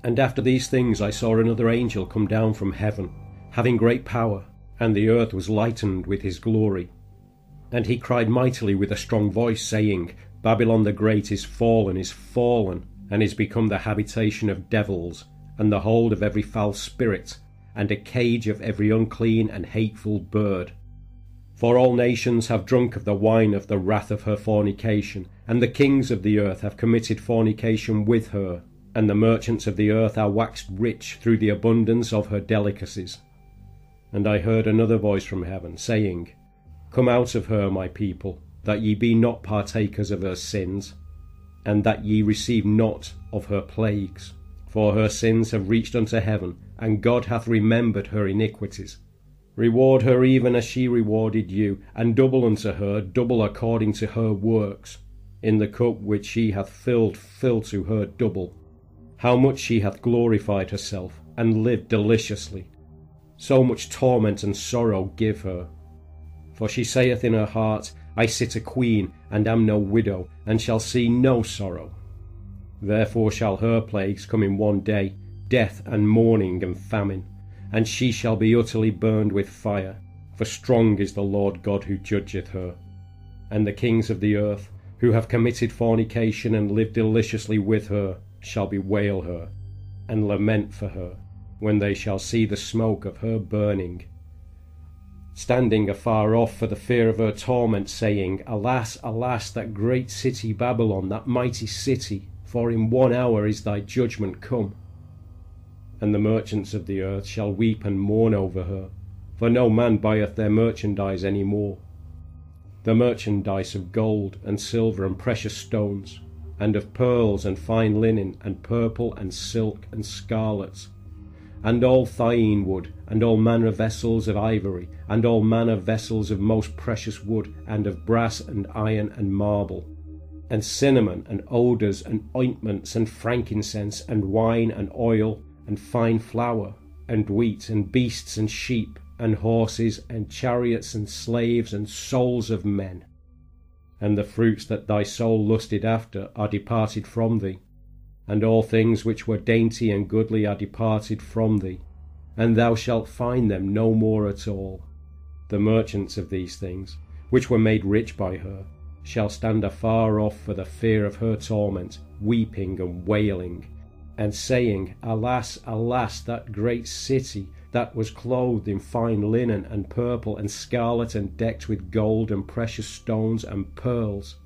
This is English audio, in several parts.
And after these things I saw another angel come down from heaven, having great power, and the earth was lightened with his glory. And he cried mightily with a strong voice, saying, Babylon the great is fallen, and is become the habitation of devils, and the hold of every foul spirit, and a cage of every unclean and hateful bird. For all nations have drunk of the wine of the wrath of her fornication, and the kings of the earth have committed fornication with her, and the merchants of the earth are waxed rich through the abundance of her delicacies. And I heard another voice from heaven, saying, Come out of her, my people, that ye be not partakers of her sins, and that ye receive not of her plagues. For her sins have reached unto heaven, and God hath remembered her iniquities. Reward her even as she rewarded you, and double unto her, double according to her works. In the cup which she hath filled, fill to her double. How much she hath glorified herself, and lived deliciously. So much torment and sorrow give her. For she saith in her heart, I sit a queen, and am no widow, and shall see no sorrow. Therefore shall her plagues come in one day, death and mourning and famine, and she shall be utterly burned with fire, for strong is the Lord God who judgeth her. And the kings of the earth, who have committed fornication and lived deliciously with her, shall bewail her, and lament for her, when they shall see the smoke of her burning, standing afar off for the fear of her torment, saying, Alas, alas, that great city Babylon, that mighty city, for in 1 hour is thy judgment come. And the merchants of the earth shall weep and mourn over her, for no man buyeth their merchandise any more. The merchandise of gold and silver and precious stones, and of pearls and fine linen, and purple and silk and scarlet, and all thyine wood, and all manner of vessels of ivory, and all manner of vessels of most precious wood, and of brass and iron and marble, and cinnamon and odours and ointments and frankincense and wine and oil and fine flour and wheat and beasts and sheep and horses and chariots and slaves and souls of men. And the fruits that thy soul lusted after are departed from thee, and all things which were dainty and goodly are departed from thee, and thou shalt find them no more at all. The merchants of these things, which were made rich by her, shall stand afar off for the fear of her torment, weeping and wailing, and saying, Alas, alas, that great city, that was clothed in fine linen and purple and scarlet, and decked with gold and precious stones and pearls.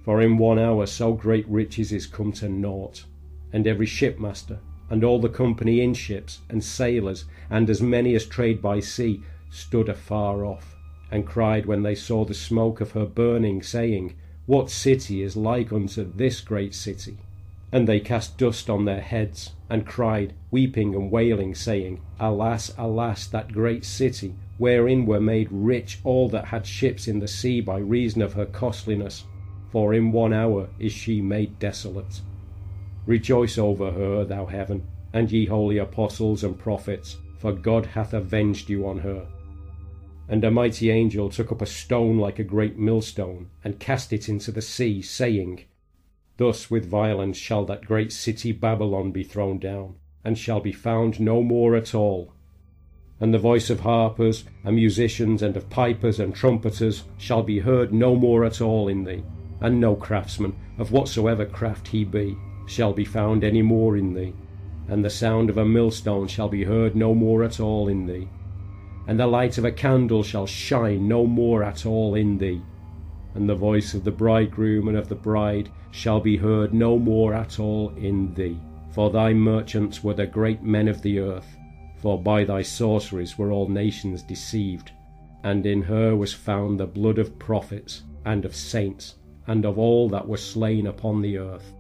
For in 1 hour so great riches is come to naught. And every shipmaster, and all the company in ships, and sailors, and as many as trade by sea, stood afar off, and cried when they saw the smoke of her burning, saying, What city is like unto this great city? And they cast dust on their heads, and cried, weeping and wailing, saying, Alas, alas, that great city, wherein were made rich all that had ships in the sea by reason of her costliness, for in 1 hour is she made desolate. Rejoice over her, thou heaven, and ye holy apostles and prophets, for God hath avenged you on her. And a mighty angel took up a stone like a great millstone, and cast it into the sea, saying, Thus with violence shall that great city Babylon be thrown down, and shall be found no more at all. And the voice of harpers, and musicians, and of pipers, and trumpeters, shall be heard no more at all in thee, and no craftsman, of whatsoever craft he be, shall be found any more in thee. And the sound of a millstone shall be heard no more at all in thee. And the light of a candle shall shine no more at all in thee. And the voice of the bridegroom and of the bride shall be heard no more at all in thee. For thy merchants were the great men of the earth, for by thy sorceries were all nations deceived. And in her was found the blood of prophets, and of saints, and of all that were slain upon the earth.